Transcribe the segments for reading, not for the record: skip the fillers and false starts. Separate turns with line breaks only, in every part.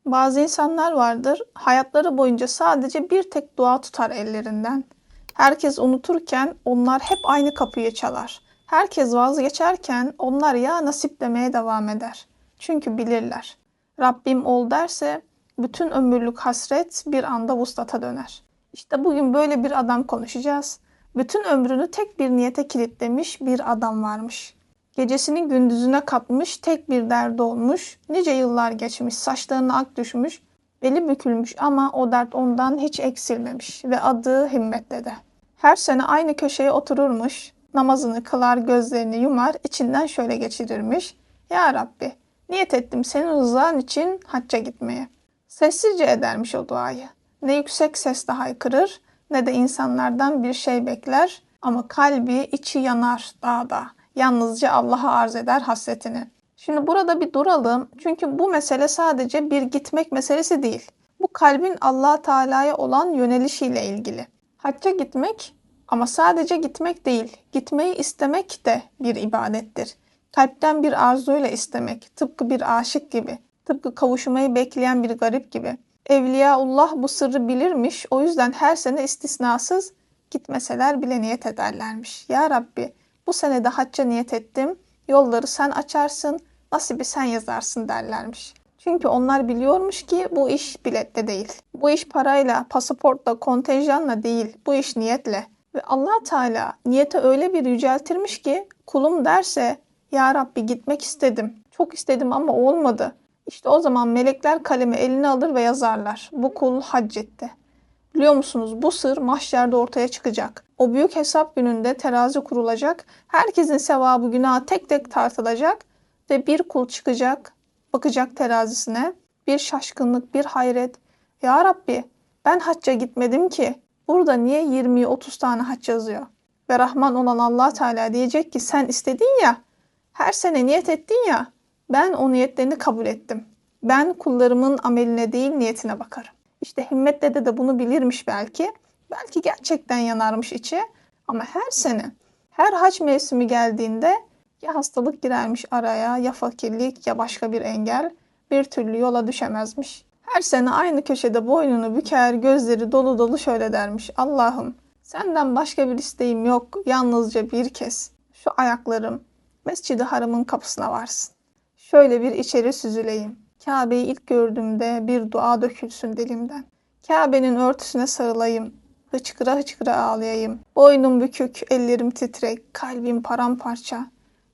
Bazı insanlar vardır, hayatları boyunca sadece bir tek dua tutar ellerinden. Herkes unuturken onlar hep aynı kapıyı çalar. Herkes vazgeçerken onlar ya nasip demeye devam eder. Çünkü bilirler. Rabbim ol derse bütün ömürlük hasret bir anda vuslata döner. İşte bugün böyle bir adam konuşacağız. Bütün ömrünü tek bir niyete kilitlemiş bir adam varmış. Gecesini gündüzüne katmış, tek bir derdi olmuş, nice yıllar geçmiş, saçlarına ak düşmüş, beli bükülmüş ama o dert ondan hiç eksilmemiş ve adı Himmet Dede. Her sene aynı köşeye otururmuş, namazını kılar, gözlerini yumar, içinden şöyle geçirirmiş. Ya Rabbi, niyet ettim senin rızan için hacca gitmeye. Sessizce edermiş o duayı. Ne yüksek sesle haykırır, ne de insanlardan bir şey bekler ama kalbi içi yanar dağda. Yalnızca Allah'a arz eder hasretini. Şimdi burada bir duralım. Çünkü bu mesele sadece bir gitmek meselesi değil. Bu kalbin Allah Teala'ya olan yönelişiyle ilgili. Hacca gitmek ama sadece gitmek değil. Gitmeyi istemek de bir ibadettir. Kalpten bir arzuyla istemek, tıpkı bir aşık gibi, tıpkı kavuşmayı bekleyen bir garip gibi. Evliyaullah bu sırrı bilirmiş. O yüzden her sene istisnasız gitmeseler bile niyet ederlermiş. Ya Rabbi, bu sene de hacca niyet ettim. Yolları sen açarsın, nasibi sen yazarsın derlermiş. Çünkü onlar biliyormuş ki bu iş biletle değil. Bu iş parayla, pasaportla, kontenjanla değil. Bu iş niyetle. Ve Allah Teala niyete öyle bir yüceltirmiş ki kulum derse ya Rabbi gitmek istedim. Çok istedim ama olmadı. İşte o zaman melekler kalemi eline alır ve yazarlar. Bu kul hac etti. Biliyor musunuz bu sır mahşerde ortaya çıkacak. O büyük hesap gününde terazi kurulacak. Herkesin sevabı günahı tek tek tartılacak. Ve bir kul çıkacak, bakacak terazisine. Bir şaşkınlık, bir hayret. Ya Rabbi ben hacca gitmedim ki. Burada niye 20-30 tane hac yazıyor? Ve Rahman olan Allah Teala diyecek ki sen istedin ya, her sene niyet ettin ya, ben o niyetlerini kabul ettim. Ben kullarımın ameline değil niyetine bakarım. İşte Himmet Dede de bunu bilirmiş belki. Belki gerçekten yanarmış içi. Ama her sene, her hac mevsimi geldiğinde ya hastalık girermiş araya, ya fakirlik, ya başka bir engel. Bir türlü yola düşemezmiş. Her sene aynı köşede boynunu büker, gözleri dolu dolu şöyle dermiş. Allah'ım senden başka bir isteğim yok. Yalnızca bir kez şu ayaklarım Mescid-i Haram'ın kapısına varsın. Şöyle bir içeri süzüleyim. Kabe'yi ilk gördüğümde bir dua dökülsün dilimden. Kabe'nin örtüsüne sarılayım. Hıçkıra hıçkıra ağlayayım. Boynum bükük, ellerim titrek, kalbim paramparça.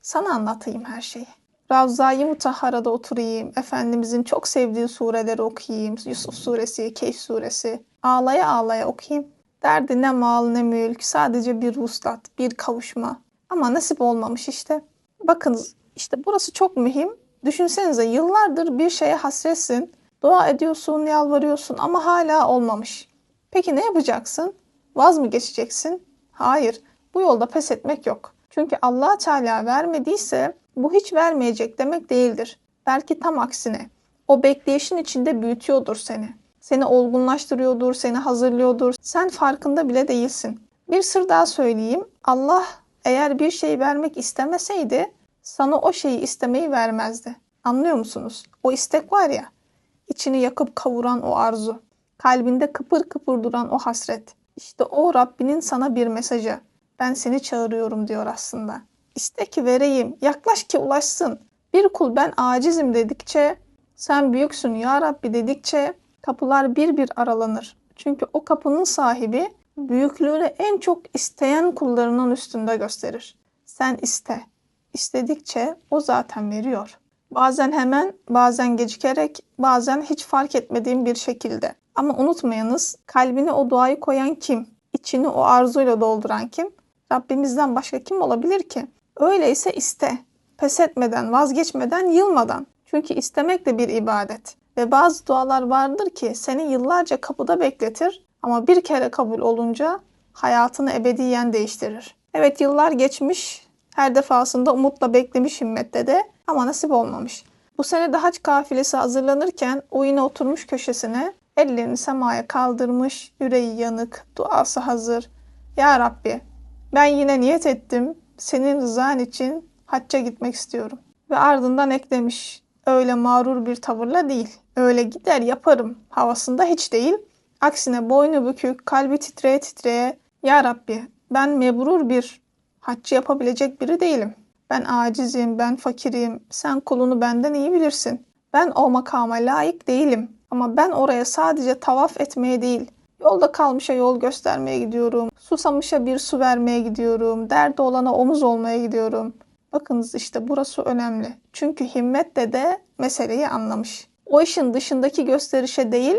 Sana anlatayım her şeyi. Ravza-i Mutahhara'da oturayım. Efendimizin çok sevdiği sureleri okuyayım. Yusuf suresi, Kehf suresi. Ağlaya ağlaya okuyayım. Derdi ne mal ne mülk, sadece bir vuslat, bir kavuşma. Ama nasip olmamış işte. Bakınız işte burası çok mühim. Düşünsenize yıllardır bir şeye hasretsin. Dua ediyorsun, yalvarıyorsun ama hala olmamış. Peki ne yapacaksın? Vaz mı geçeceksin? Hayır. Bu yolda pes etmek yok. Çünkü Allah Teala vermediyse bu hiç vermeyecek demek değildir. Belki tam aksine. O bekleyişin içinde büyütüyordur seni. Seni olgunlaştırıyordur, seni hazırlıyordur. Sen farkında bile değilsin. Bir sır daha söyleyeyim. Allah eğer bir şey vermek istemeseydi sana o şeyi istemeyi vermezdi. Anlıyor musunuz? O istek var ya, içini yakıp kavuran o arzu, kalbinde kıpır kıpır duran o hasret. İşte o Rabbinin sana bir mesajı. Ben seni çağırıyorum diyor aslında. İste ki vereyim, yaklaş ki ulaşsın. Bir kul ben acizim dedikçe, sen büyüksün ya Rabbi dedikçe kapılar bir bir aralanır. Çünkü o kapının sahibi büyüklüğünü en çok isteyen kullarının üstünde gösterir. Sen iste. İstedikçe o zaten veriyor. Bazen hemen, bazen gecikerek, bazen hiç fark etmediğim bir şekilde. Ama unutmayınız, kalbine o duayı koyan kim? İçini o arzuyla dolduran kim? Rabbimizden başka kim olabilir ki? Öyleyse iste. Pes etmeden, vazgeçmeden, yılmadan. Çünkü istemek de bir ibadet. Ve bazı dualar vardır ki seni yıllarca kapıda bekletir ama bir kere kabul olunca hayatını ebediyen değiştirir. Evet yıllar geçmiş, her defasında umutla beklemiş Himmet'te de ama nasip olmamış. Bu sene de hac kafilesi hazırlanırken o yine oturmuş köşesine, ellerini semaya kaldırmış, yüreği yanık, duası hazır. Ya Rabbi, ben yine niyet ettim, senin rızan için hacca gitmek istiyorum. Ve ardından eklemiş, öyle mağrur bir tavırla değil. Öyle gider yaparım havasında hiç değil. Aksine boynu bükük, kalbi titreye titreye, "Ya Rabbi, ben mebrur bir haccı yapabilecek biri değilim. Ben acizim, ben fakirim. Sen kulunu benden iyi bilirsin. Ben o makama layık değilim. Ama ben oraya sadece tavaf etmeye değil, yolda kalmışa yol göstermeye gidiyorum. Susamışa bir su vermeye gidiyorum. Derdi olana omuz olmaya gidiyorum." Bakınız işte burası önemli. Çünkü Himmet Dede meseleyi anlamış. O işin dışındaki gösterişe değil,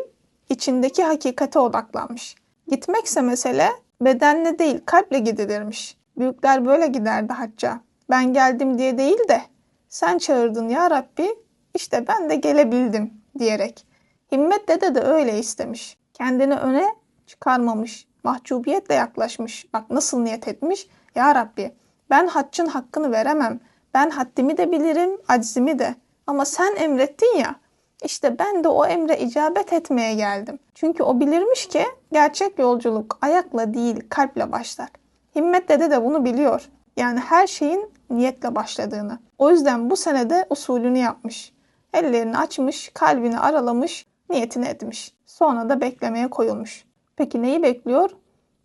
içindeki hakikate odaklanmış. Gitmekse mesele bedenle değil kalple gidilirmiş. Büyükler böyle giderdi hacca. Ben geldim diye değil de sen çağırdın ya Rabbi, işte ben de gelebildim diyerek. Himmet Dede de öyle istemiş. Kendini öne çıkarmamış. Mahcubiyetle yaklaşmış. Bak nasıl niyet etmiş. Ya Rabbi, ben haccın hakkını veremem. Ben haddimi de bilirim, aczimi de. Ama sen emrettin ya. İşte ben de o emre icabet etmeye geldim. Çünkü o bilirmiş ki gerçek yolculuk ayakla değil kalple başlar. Himmet Dede de bunu biliyor. Yani her şeyin niyetle başladığını. O yüzden bu senede usulünü yapmış. Ellerini açmış, kalbini aralamış, niyetini etmiş. Sonra da beklemeye koyulmuş. Peki neyi bekliyor?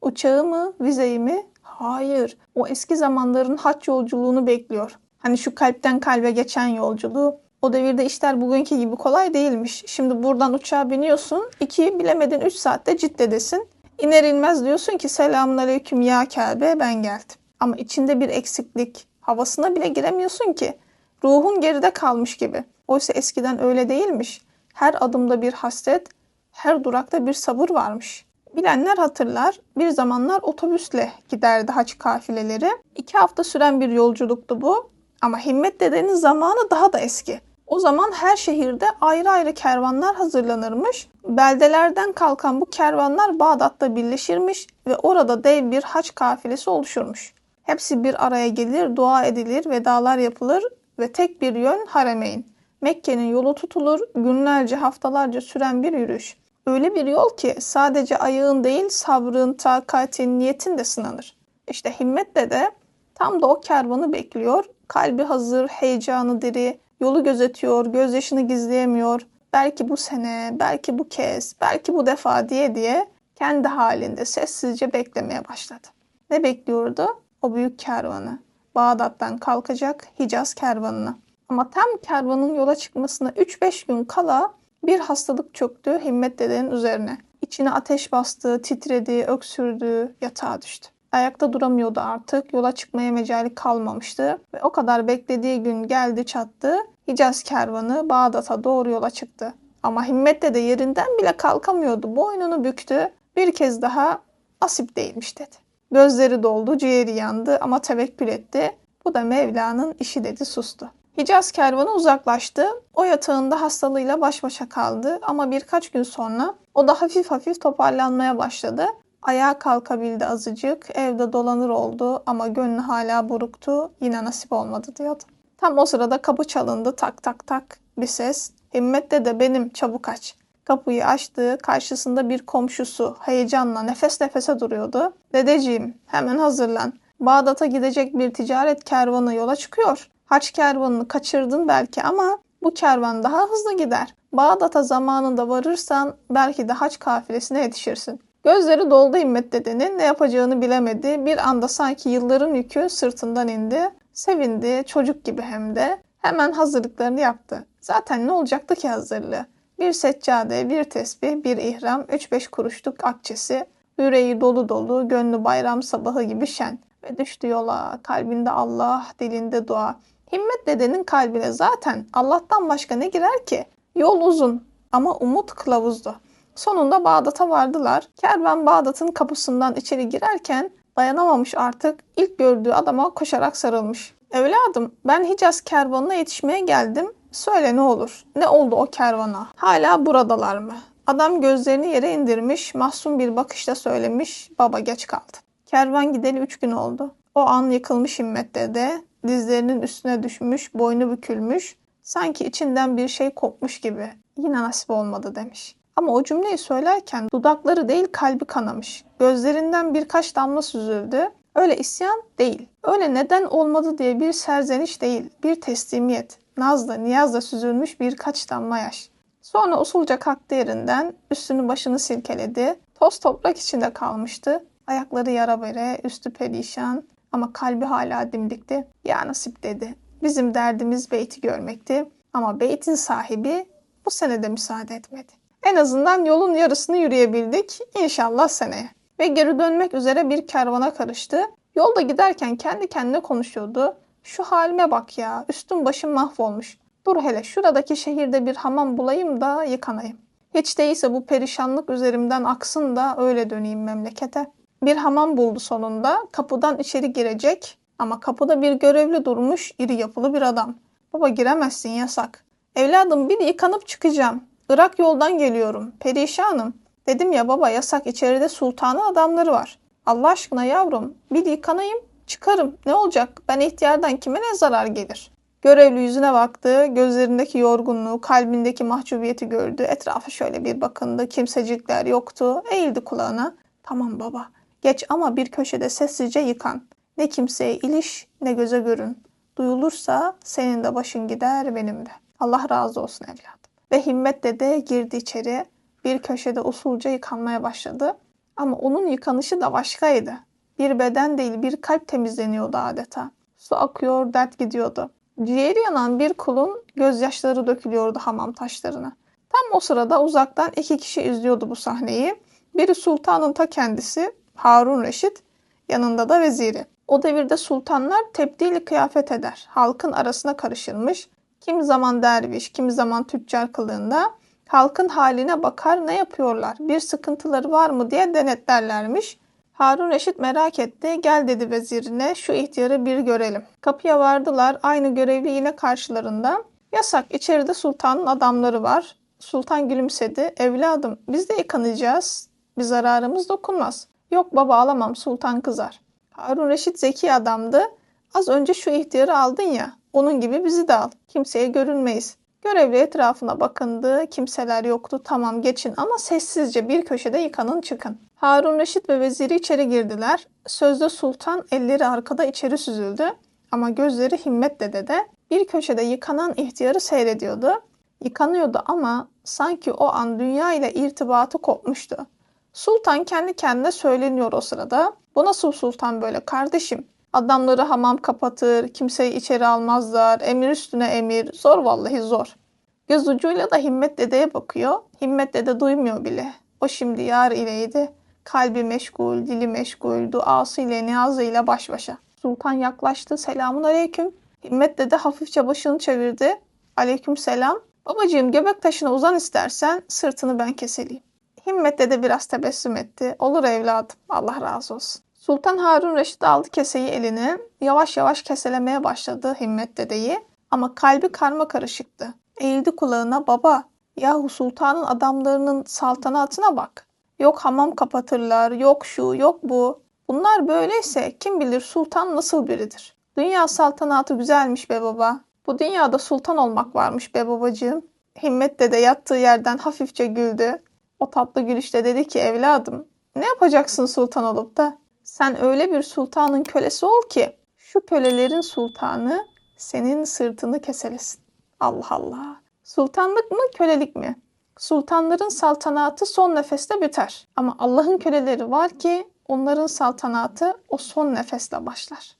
Uçağı mı, vizeyi mi? Hayır. O eski zamanların hac yolculuğunu bekliyor. Hani şu kalpten kalbe geçen yolculuğu. O devirde işler bugünkü gibi kolay değilmiş. Şimdi buradan uçağa biniyorsun. 2 bilemedin 3 saatte Cidde'desin. İner inmez diyorsun ki selamünaleyküm ya Kabe, ben geldim. Ama içinde bir eksiklik, havasına bile giremiyorsun ki. Ruhun geride kalmış gibi. Oysa eskiden öyle değilmiş. Her adımda bir hasret, her durakta bir sabır varmış. Bilenler hatırlar, bir zamanlar otobüsle giderdi hac kafileleri. 2 hafta süren bir yolculuktu bu. Ama Himmet Dede'nin zamanı daha da eski. O zaman her şehirde ayrı ayrı kervanlar hazırlanırmış. Beldelerden kalkan bu kervanlar Bağdat'ta birleşirmiş ve orada dev bir hac kafilesi oluşurmuş. Hepsi bir araya gelir, dua edilir, vedalar yapılır ve tek bir yön Haremeyn. Mekke'nin yolu tutulur, günlerce, haftalarca süren bir yürüyüş. Öyle bir yol ki sadece ayağın değil, sabrın, takatin, niyetin de sınanır. İşte Himmet Dede tam da o kervanı bekliyor. Kalbi hazır, heyecanı diri, yolu gözetiyor, gözyaşını gizleyemiyor. Belki bu sene, belki bu kez, belki bu defa diye kendi halinde sessizce beklemeye başladı. Ne bekliyordu? O büyük kervanı. Bağdat'tan kalkacak Hicaz kervanını. Ama tam kervanın yola çıkmasına 3-5 gün kala bir hastalık çöktü Himmet Dede'nin üzerine. İçine ateş bastı, titredi, öksürdü, yatağa düştü. Ayakta duramıyordu artık, yola çıkmaya mecali kalmamıştı ve o kadar beklediği gün geldi çattı. Hicaz kervanı Bağdat'a doğru yola çıktı. Ama Himmet Dede yerinden bile kalkamıyordu, boynunu büktü. Bir kez daha nasip değilmiş dedi. Gözleri doldu, ciğeri yandı ama tevekkül etti. Bu da Mevla'nın işi dedi, sustu. Hicaz kervanı uzaklaştı. O yatağında hastalığıyla baş başa kaldı ama birkaç gün sonra o da hafif hafif toparlanmaya başladı. Ayağa kalkabildi azıcık, evde dolanır oldu ama gönlü hala buruktu, yine nasip olmadı diyordu. Tam o sırada kapı çalındı, tak tak tak bir ses. Himmet Dede benim, çabuk aç. Kapıyı açtı, karşısında bir komşusu heyecanla nefes nefese duruyordu. Dedeciğim hemen hazırlan. Bağdat'a gidecek bir ticaret kervanı yola çıkıyor. Haç kervanını kaçırdın belki ama bu kervan daha hızlı gider. Bağdat'a zamanında varırsan belki de haç kafilesine yetişirsin. Gözleri doldu Himmet Dede'nin, ne yapacağını bilemedi. Bir anda sanki yılların yükü sırtından indi. Sevindi, çocuk gibi hem de. Hemen hazırlıklarını yaptı. Zaten ne olacaktı ki hazırlığı? Bir seccade, bir tesbih, bir ihram, 3-5 kuruşluk akçesi. Yüreği dolu dolu, gönlü bayram sabahı gibi şen. Ve düştü yola, kalbinde Allah, dilinde dua. Himmet Dede'nin kalbine zaten Allah'tan başka ne girer ki? Yol uzun ama umut kılavuzdu. Sonunda Bağdat'a vardılar. Kervan Bağdat'ın kapısından içeri girerken dayanamamış artık. İlk gördüğü adama koşarak sarılmış. Evladım, ben Hicaz kervanına yetişmeye geldim. Söyle ne olur? Ne oldu o kervana? Hala buradalar mı? Adam gözlerini yere indirmiş, mahzun bir bakışla söylemiş. Baba geç kaldı. Kervan gideli 3 gün oldu. O an yıkılmış Himmet Dede, dizlerinin üstüne düşmüş, boynu bükülmüş. Sanki içinden bir şey kopmuş gibi. Yine nasip olmadı demiş. Ama o cümleyi söylerken dudakları değil kalbi kanamış. Gözlerinden birkaç damla süzüldü. Öyle isyan değil. Öyle neden olmadı diye bir serzeniş değil. Bir teslimiyet. nazla niyazla süzülmüş birkaç damla yaş. Sonra usulca kalktı yerinden, üstünü başını silkeledi. Toz toprak içinde kalmıştı. Ayakları yara bere, üstü perişan ama kalbi hala dimdikti. Ya nasip dedi. Bizim derdimiz beyti görmekti ama beytin sahibi bu sene de müsaade etmedi. En azından yolun yarısını yürüyebildik. İnşallah seneye. Ve geri dönmek üzere bir kervana karıştı. Yolda giderken kendi kendine konuşuyordu. Şu halime bak ya, üstüm başım mahvolmuş. Dur hele şuradaki şehirde bir hamam bulayım da yıkanayım. Hiç değilse bu perişanlık üzerimden aksın da öyle döneyim memlekete. Bir hamam buldu sonunda. Kapıdan içeri girecek ama kapıda bir görevli durmuş, iri yapılı bir adam. Baba giremezsin, yasak. Evladım bir yıkanıp çıkacağım. Irak yoldan geliyorum. Perişanım. Dedim ya baba, yasak, içeride sultanın adamları var. Allah aşkına yavrum bir yıkanayım çıkarım. Ne olacak? Ben ihtiyardan kime ne zarar gelir? Görevli yüzüne baktı. Gözlerindeki yorgunluğu, kalbindeki mahcubiyeti gördü. Etrafa şöyle bir bakındı. Kimsecikler yoktu. Eğildi kulağına. Tamam baba. Geç ama bir köşede sessizce yıkan. Ne kimseye iliş ne göze görün. Duyulursa senin de başın gider benim de. Allah razı olsun evladım. Ve Himmet dede girdi içeri. Bir köşede usulca yıkanmaya başladı. Ama onun yıkanışı da başkaydı. Bir beden değil bir kalp temizleniyordu adeta. Su akıyor, dert gidiyordu. Ciğeri yanan bir kulun gözyaşları dökülüyordu hamam taşlarına. Tam o sırada uzaktan iki kişi izliyordu bu sahneyi. Biri sultanın ta kendisi Harun Reşit, yanında da veziri. O devirde sultanlar tebdili kıyafet eder. Halkın arasına karışırmış. Kimi zaman derviş, kimi zaman tüccar kılığında. Halkın haline bakar, ne yapıyorlar, bir sıkıntıları var mı diye denetlerlermiş. Harun Reşit merak etti. Gel dedi vezirine, şu ihtiyarı bir görelim. Kapıya vardılar. Aynı görevli yine karşılarında. Yasak, içeride sultanın adamları var. Sultan gülümsedi. Evladım biz de yıkanacağız. Bir zararımız dokunmaz. Yok baba alamam, sultan kızar. Harun Reşit zeki adamdı. Az önce şu ihtiyarı aldın ya, onun gibi bizi de al. Kimseye görünmeyiz. Görevli etrafına bakındı. Kimseler yoktu. Tamam geçin ama sessizce bir köşede yıkanın çıkın. Harun Reşit ve veziri içeri girdiler. Sözde sultan elleri arkada içeri süzüldü. Ama gözleri Himmet dedede bir köşede yıkanan ihtiyarı seyrediyordu. Yıkanıyordu ama sanki o an dünya ile irtibatı kopmuştu. Sultan kendi kendine söyleniyor o sırada. Bu nasıl sultan böyle kardeşim? Adamları hamam kapatır, kimseyi içeri almazlar, emir üstüne emir. Zor vallahi zor. Göz ucuyla da Himmet dedeye bakıyor. Himmet dede duymuyor bile. O şimdi yar ileydi. Kalbi meşgul, dili meşgul, duası ile niyazıyla baş başa. Sultan yaklaştı. Selamun aleyküm. Himmet dede hafifçe başını çevirdi. Aleyküm selam. Babacığım göbek taşına uzan istersen, sırtını ben keseleyim. Himmet dede biraz tebessüm etti. Olur evladım, Allah razı olsun. Sultan Harun Reşit aldı keseyi eline. Yavaş yavaş keselemeye başladı Himmet dedeyi. Ama kalbi karma karışıktı. Eğildi kulağına, baba yahu sultanın adamlarının saltanatına bak. Yok hamam kapatırlar, yok şu, yok bu. Bunlar böyleyse kim bilir sultan nasıl biridir. Dünya saltanatı güzelmiş be baba. Bu dünyada sultan olmak varmış be babacığım. Himmet dede yattığı yerden hafifçe güldü. O tatlı gülüşle dedi ki evladım, ne yapacaksın sultan olup da? Sen öyle bir sultanın kölesi ol ki şu kölelerin sultanı senin sırtını keselesin. Allah Allah. Sultanlık mı kölelik mi? Sultanların saltanatı son nefeste biter. Ama Allah'ın köleleri var ki onların saltanatı o son nefesle başlar.